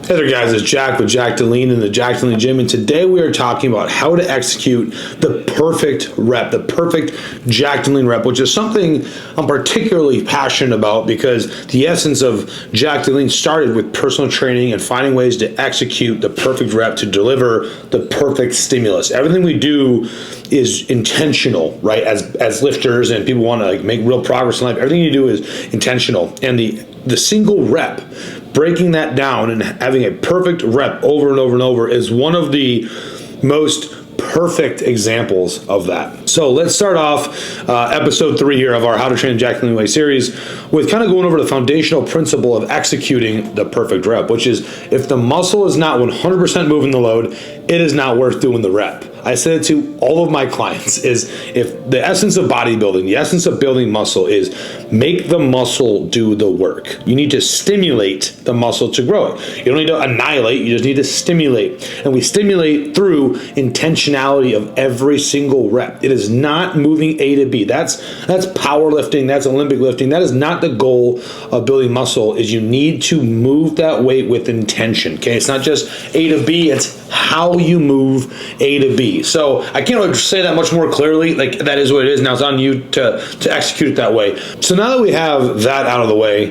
Hey there guys, it's Jack with Jack Deline in the Jack Deline Gym, and today we are talking about how to execute the perfect rep, the perfect Jack Deline rep, which is something I'm particularly passionate about because the essence of Jack Deline started with personal training and finding ways to execute the perfect rep to deliver the perfect stimulus. Everything we do is intentional, right? As lifters and people want to make real progress in life, everything you do is intentional, and the single rep, breaking that down and having a perfect rep over and over and over is one of the most perfect examples of that. So let's start off episode 3 here of our How to Train Jack Deline Way series with kind of going over the foundational principle of executing the perfect rep, which is if the muscle is not 100% moving the load, it is not worth doing the rep. I said it to all of my clients is if the essence of bodybuilding, the essence of building muscle is make the muscle do the work. You need to stimulate the muscle to grow it. You don't need to annihilate, you just need to stimulate. And we stimulate through intentionality of every single rep. It is not moving A to B. That's powerlifting, that's Olympic lifting. That is not the goal of building muscle, is you need to move that weight with intention. Okay, it's not just A to B, it's how you move A to B. So I can't really say that much more clearly. Like, that is what it is. Now it's on you to execute it that way. So now that we have that out of the way,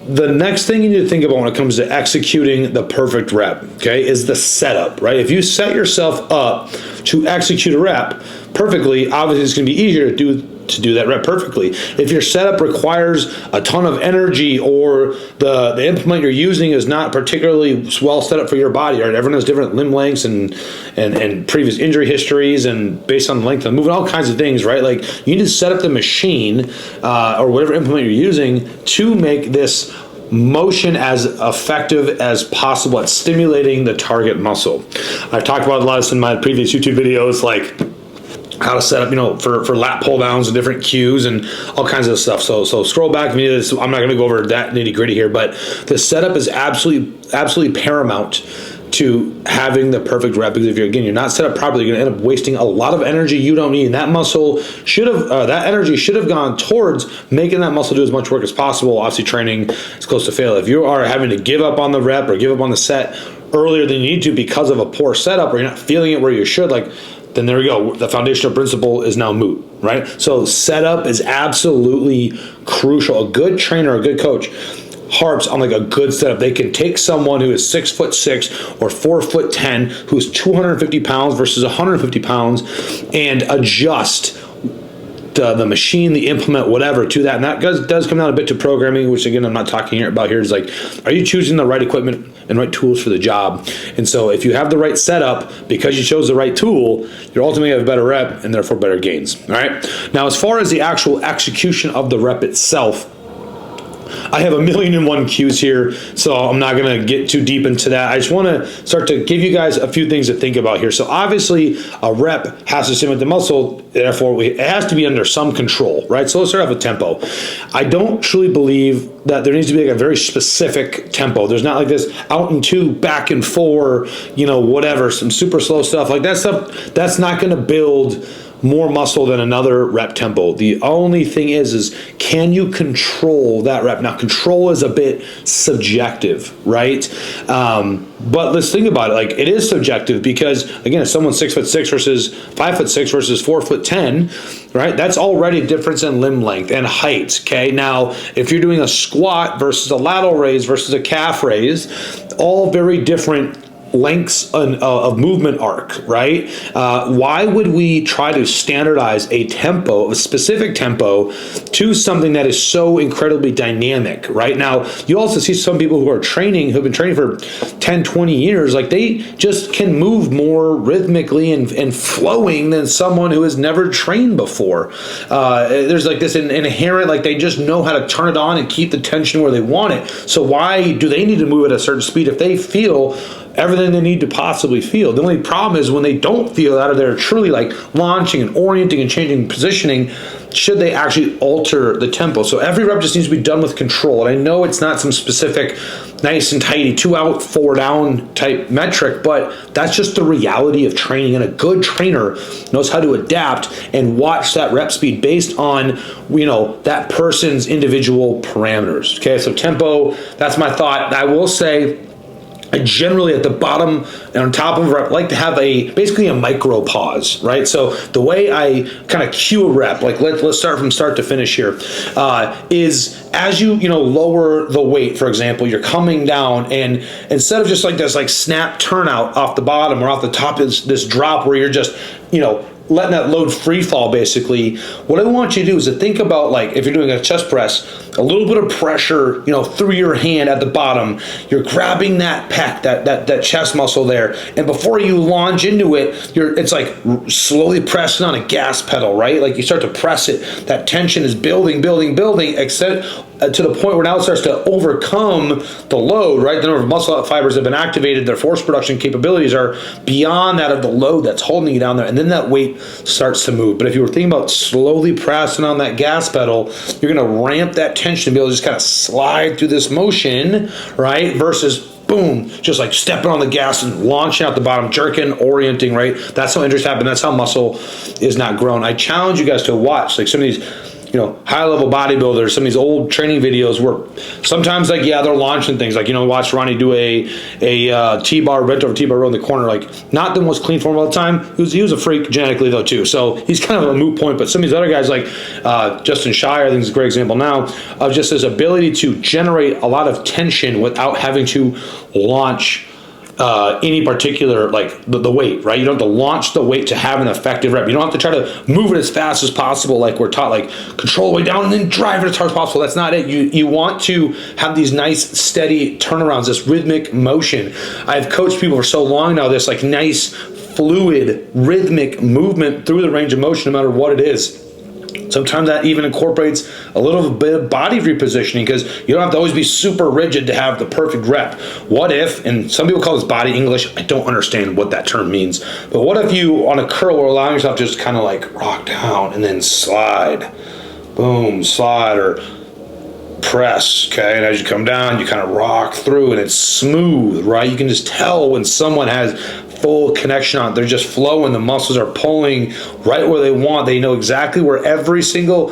the next thing you need to think about when it comes to executing the perfect rep, okay, is the setup, right? If you set yourself up to execute a rep perfectly, obviously it's going to be easier to do that rep perfectly. If your setup requires a ton of energy or the implement you're using is not particularly well set up for your body, right? Everyone has different limb lengths and previous injury histories and based on the length of movement, all kinds of things, right? Like, you need to set up the machine or whatever implement you're using to make this motion as effective as possible at stimulating the target muscle. I've talked about a lot of this in my previous YouTube videos, like how to set up, for lat pull downs and different cues and all kinds of stuff. So scroll back if you need this. I'm not going to go over that nitty gritty here, but the setup is absolutely paramount to having the perfect rep, because if you're not set up properly, you're going to end up wasting a lot of energy you don't need. And that muscle that energy should have gone towards making that muscle do as much work as possible. Obviously, training is close to fail. If you are having to give up on the rep or give up on the set earlier than you need to because of a poor setup, or you're not feeling it where you should, then there we go. The foundational principle is now moot, right? So setup is absolutely crucial. A good trainer, a good coach harps on a good setup. They can take someone who is 6'6" or 4'10", who's 250 pounds versus 150 pounds, and adjust the machine, the implement, whatever, to that. And that does come down a bit to programming, which again I'm not talking about here. Is are you choosing the right equipment and right tools for the job? And so if you have the right setup because you chose the right tool, you're ultimately going to have a better rep and therefore better gains. All right. Now, as far as the actual execution of the rep itself, I have 1,000,001 cues here, so I'm not going to get too deep into that. I just want to start to give you guys a few things to think about here. So obviously, a rep has to stimulate the muscle, therefore it has to be under some control, right? So let's start off with tempo. I don't truly believe that there needs to be a very specific tempo. There's not this out and two, back and four, whatever, some super slow stuff. That stuff, that's not going to build more muscle than another rep tempo. The only thing is can you control that rep? Now, control is a bit subjective, right? But let's think about it. It is subjective because, again, if someone's 6'6" versus 5'6" versus 4'10", right? That's already a difference in limb length and height. Okay. Now, if you're doing a squat versus a lateral raise versus a calf raise, all very different lengths of movement arc, right? Why would we try to standardize a tempo, a specific tempo, to something that is so incredibly dynamic, right? Now, you also see some people who have been training for 10, 20 years, they just can move more rhythmically and flowing than someone who has never trained before. There's this inherent, they just know how to turn it on and keep the tension where they want it. So why do they need to move at a certain speed if they feel everything they need to possibly feel? The only problem is when they don't feel that, or they're truly launching and orienting and changing positioning, should they actually alter the tempo? So every rep just needs to be done with control. And I know it's not some specific nice and tidy 2 out, 4 down type metric, but that's just the reality of training. And a good trainer knows how to adapt and watch that rep speed based on, that person's individual parameters. Okay, so tempo, that's my thought. I will say, I generally at the bottom and on top of a rep like to have basically a micro pause, right? So the way I kind of cue a rep, like let's start from start to finish here, is as you lower the weight, for example, you're coming down, and instead of just like this like snap turnout off the bottom or off the top is this drop where you're just letting that load free fall, basically, what I want you to do is to think about, like, if you're doing a chest press, a little bit of pressure, through your hand at the bottom. You're grabbing that pec, that chest muscle there, and before you launch into it, it's like slowly pressing on a gas pedal, right? Like you start to press it. That tension is building, except to the point where now it starts to overcome the load, right? The number of muscle fibers have been activated, their force production capabilities are beyond that of the load that's holding you down there, and then that weight starts to move. But if you were thinking about slowly pressing on that gas pedal, you're going to ramp that tension to be able to just kind of slide through this motion, right? Versus boom, just like stepping on the gas and launching out the bottom, jerking, orienting, right? That's how injuries happen. That's how muscle is not grown. I challenge you guys to watch like some of these high-level bodybuilders, some of these old training videos where sometimes, like, yeah, they're launching things. Like, watch Ronnie do a T-bar, bent over T-bar row in the corner. Like, not the most clean form all the time. He was a freak genetically, though, too. So he's kind of a moot point. But some of these other guys, like Justin Shire, I think is a great example now, of just his ability to generate a lot of tension without having to launch any particular, like the weight, right? You don't have to launch the weight to have an effective rep. You don't have to try to move it as fast as possible, like we're taught, like control the way down and then drive it as hard as possible. That's not it. You want to have these nice steady turnarounds, this rhythmic motion. I've coached people for so long now, this like nice fluid rhythmic movement through the range of motion, no matter what it is. Sometimes that even incorporates a little bit of body repositioning, because you don't have to always be super rigid to have the perfect rep. What if, and some people call this body English, I don't understand what that term means, but what if you on a curl are allowing yourself just kind of like rock down and then slide, boom, slide, or press, okay? And as you come down, you kind of rock through and it's smooth, right? You can just tell when someone has full connection on it. They're just flowing. The muscles are pulling right where they want. They know exactly where every single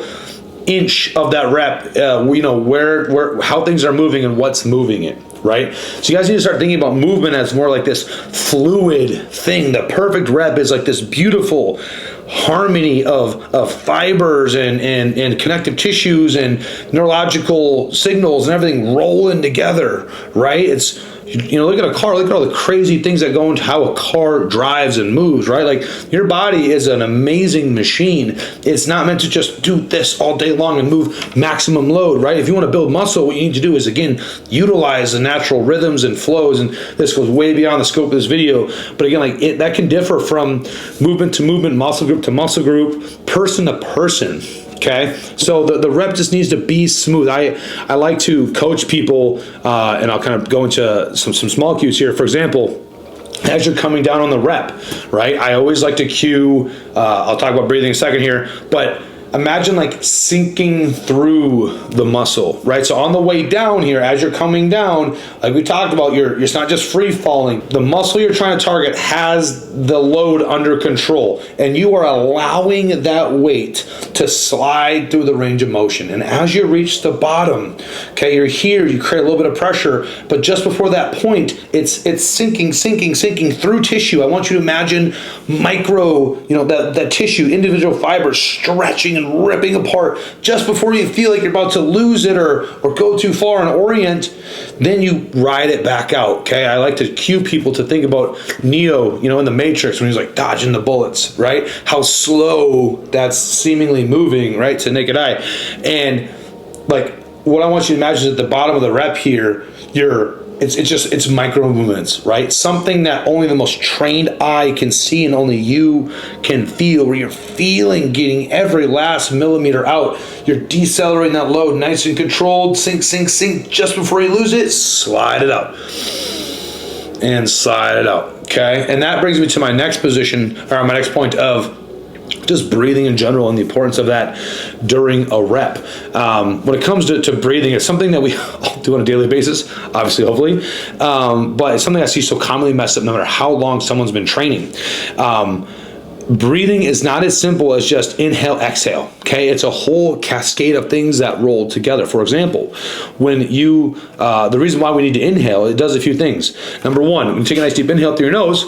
inch of that rep, where how things are moving and what's moving it, right? So you guys need to start thinking about movement as more like this fluid thing. The perfect rep is like this beautiful harmony of fibers and connective tissues and neurological signals and everything rolling together, right? It's look at a car, look at all the crazy things that go into how a car drives and moves, right? Like, your body is an amazing machine. It's not meant to just do this all day long and move maximum load, right? If you want to build muscle, what you need to do is, again, utilize the natural rhythms and flows, and this goes way beyond the scope of this video, but again, like, that can differ from movement to movement, muscle group to muscle group, person to person. Okay, so the rep just needs to be smooth. I like to coach people, and I'll kind of go into some small cues here. For example, as you're coming down on the rep, right? I always like to cue, I'll talk about breathing in a second here, but imagine like sinking through the muscle, right? So on the way down here, as you're coming down, like we talked about, it's not just free falling. The muscle you're trying to target has the load under control, and you are allowing that weight to slide through the range of motion. And as you reach the bottom, okay, you're here, you create a little bit of pressure, but just before that point, it's sinking through tissue. I want you to imagine micro, that tissue, individual fibers stretching and ripping apart just before you feel like you're about to lose it or go too far and orient. Then you ride it back out, okay? I like to cue people to think about Neo, in the Matrix, when he's like dodging the bullets, right? How slow that's seemingly moving, right, to naked eye. And like, what I want you to imagine is at the bottom of the rep here, it's micro movements, right? Something that only the most trained eye can see and only you can feel, where you're feeling getting every last millimeter out. You're decelerating that load, nice and controlled, sink, just before you lose it, slide it out. And slide it out, okay? And that brings me to my next position, or my next point of just breathing in general and the importance of that during a rep. When it comes to breathing, it's something that we all do on a daily basis, obviously, hopefully, but it's something I see so commonly messed up no matter how long someone's been training. breathing is not as simple as just inhale, exhale. Okay, it's a whole cascade of things that roll together. For example, when you, the reason why we need to inhale, it does a few things. Number one, when you take a nice deep inhale through your nose,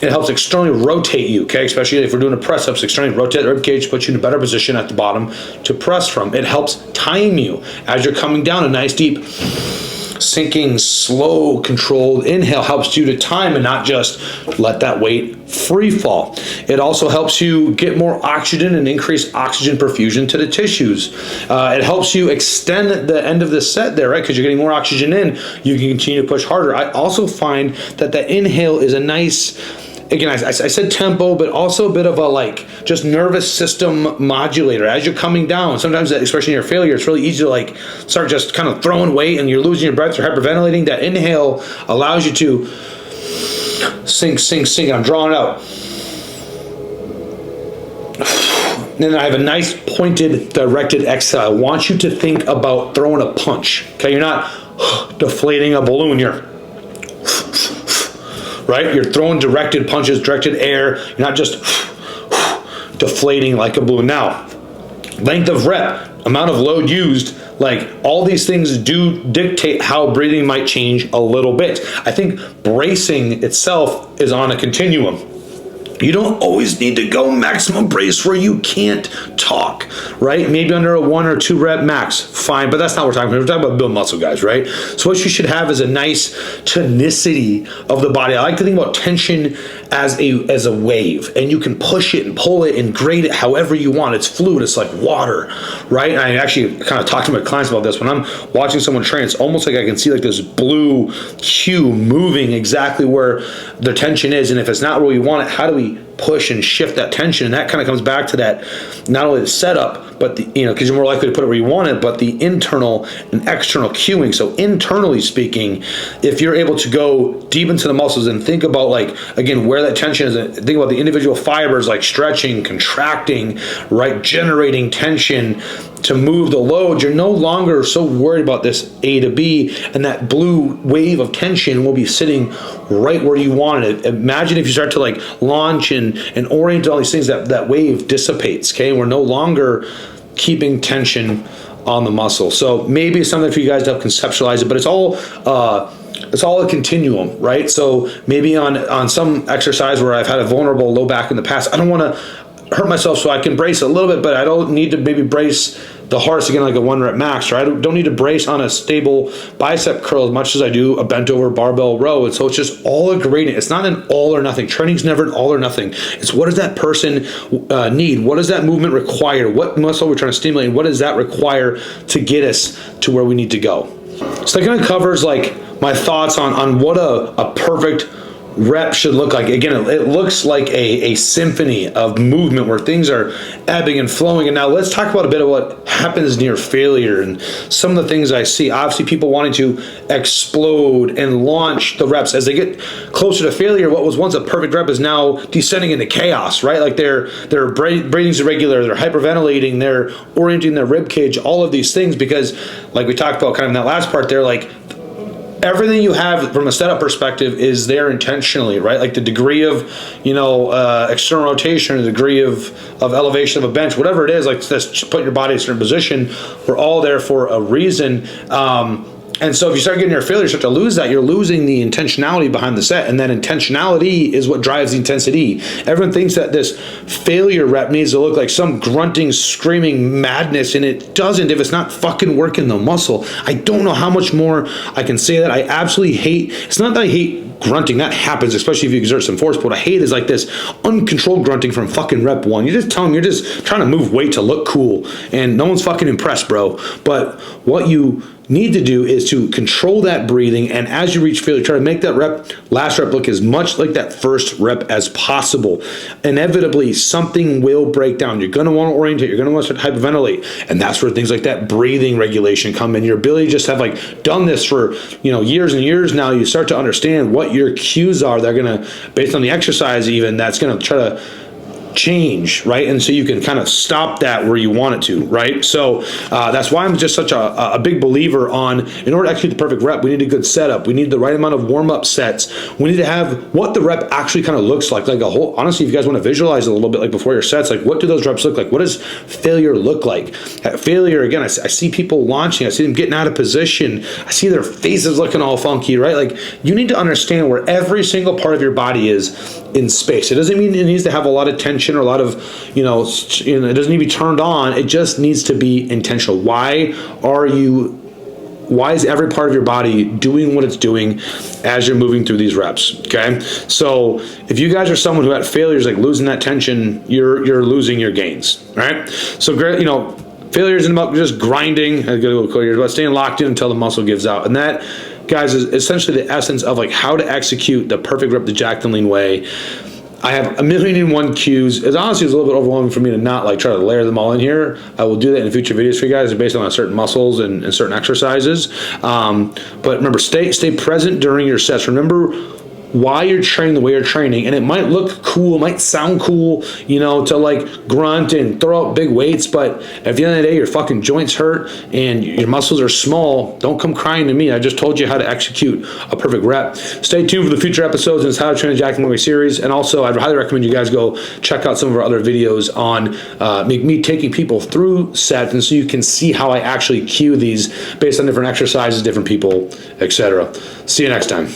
it helps externally rotate you, okay? Especially if we're doing a press ups, externally rotate the rib cage, puts you in a better position at the bottom to press from. It helps time you as you're coming down. A nice deep sinking, slow, controlled inhale helps you to time and not just let that weight free fall. It also helps you get more oxygen and increase oxygen perfusion to the tissues. It helps you extend the end of the set there, right? Because you're getting more oxygen in, you can continue to push harder. I also find that the inhale is a nice, again, I said tempo, but also a bit of a like just nervous system modulator. As you're coming down, sometimes, especially in your failure, it's really easy to like start just kind of throwing weight and you're losing your breath or hyperventilating. That inhale allows you to sink. I'm drawing it out. Then I have a nice pointed, directed exhale. I want you to think about throwing a punch. Okay, you're not deflating a balloon. You're right? You're throwing directed punches, directed air. You're not just deflating like a balloon. Now, length of rep, amount of load used, like all these things do dictate how breathing might change a little bit. I think bracing itself is on a continuum. You don't always need to go maximum brace where you can't talk, right? Maybe under a 1 or 2 rep max, fine, but that's not what we're talking about. We're talking about build muscle, guys, right? So what you should have is a nice tonicity of the body. I like to think about tension as a wave, and you can push it and pull it and grade it however you want. It's fluid, it's like water, right? And I actually kind of talk to my clients about this. When I'm watching someone train, it's almost like I can see like this blue hue moving exactly where the tension is, and if it's not where we want it, how do we push and shift that tension? And that kind of comes back to that, not only the setup, but the, because you're more likely to put it where you want it, but the internal and external cueing. So internally speaking, if you're able to go deep into the muscles and think about like, again, where that tension is, and think about the individual fibers like stretching, contracting, right, generating tension to move the load, you're no longer so worried about this A to B, and that blue wave of tension will be sitting right where you want it. Imagine if you start to like launch and orient all these things, that wave dissipates, okay? We're no longer keeping tension on the muscle. So maybe it's something for you guys to help conceptualize it, but it's all a continuum, right? So maybe on some exercise where I've had a vulnerable low back in the past, I don't want to hurt myself, so I can brace a little bit, but I don't need to maybe brace the hardest again like a 1 rep max, or I don't need to brace on a stable bicep curl as much as I do a bent over barbell row. And so it's just all a gradient. It's not an all or nothing. Training's never an all or nothing. It's what does that person need? What does that movement require? What muscle we're trying to stimulate? And what does that require to get us to where we need to go? So that kind of covers like my thoughts on what a perfect rep should look like. Again, it looks like a symphony of movement where things are ebbing and flowing. And now let's talk about a bit of what happens near failure and some of the things I see. Obviously, people wanting to explode and launch the reps as they get closer to failure. What was once a perfect rep is now descending into chaos, right? Like their breathing's irregular, they're hyperventilating, they're orienting their rib cage, all of these things, because like we talked about kind of in that last part there, like everything you have from a setup perspective is there intentionally, right? Like the degree of, external rotation, the degree of elevation of a bench, whatever it is, like just put your body in a certain position. We're all there for a reason. And so if you start getting your failure, you start to lose that, you're losing the intentionality behind the set. And that intentionality is what drives the intensity. Everyone thinks that this failure rep needs to look like some grunting, screaming madness, and it doesn't if it's not fucking working the muscle. I don't know how much more I can say that. I absolutely hate, it's not that I hate grunting, that happens, especially if you exert some force, but what I hate is like this uncontrolled grunting from fucking rep 1. You just tell them you're just trying to move weight to look cool, and no one's fucking impressed, bro. But what you need to do is to control that breathing, and as you reach failure, try to make that last rep look as much like that first rep as possible. Inevitably, something will break down. You're going to want to orientate, you're going to want to hyperventilate, and that's where things like that breathing regulation come in. Your ability to just have like done this for years and years now, you start to understand what your cues are. They're going to, based on the exercise even, that's going to try to change, right? And so you can kind of stop that where you want it to, right? So that's why I'm just such a big believer on, in order to execute the perfect rep, we need a good setup. We need the right amount of warm-up sets. We need to have what the rep actually kind of looks like a whole, honestly, if you guys want to visualize it a little bit, like before your sets, like what do those reps look like? What does failure look like? At failure, again, I see people launching, I see them getting out of position, I see their faces looking all funky, right? Like, you need to understand where every single part of your body is in space. It doesn't mean it needs to have a lot of tension or a lot of, it doesn't need to be turned on. It just needs to be intentional. Why is every part of your body doing what it's doing as you're moving through these reps? Okay. So if you guys are someone who at failures, like losing that tension, you're losing your gains. Right. So great, failure isn't about just grinding. I get a little clear, about staying locked in until the muscle gives out. And that, guys, is essentially the essence of like how to execute the perfect rep the Jacked and Lean way. I have 1,000,001 cues. It honestly is a little bit overwhelming for me to not like try to layer them all in here. I will do that in future videos for you guys based on certain muscles and certain exercises. But remember, stay present during your sets. Remember why you're training the way you're training, and it might look cool, it might sound cool, to like grunt and throw out big weights, but at the end of the day, your fucking joints hurt and your muscles are small. Don't come crying to me. I just told you how to execute a perfect rep. Stay tuned for the future episodes in this How to Train a Jacked and Lean Way series, and also I'd highly recommend you guys go check out some of our other videos on me taking people through sets, and so you can see how I actually cue these based on different exercises, different people, etc. See you next time.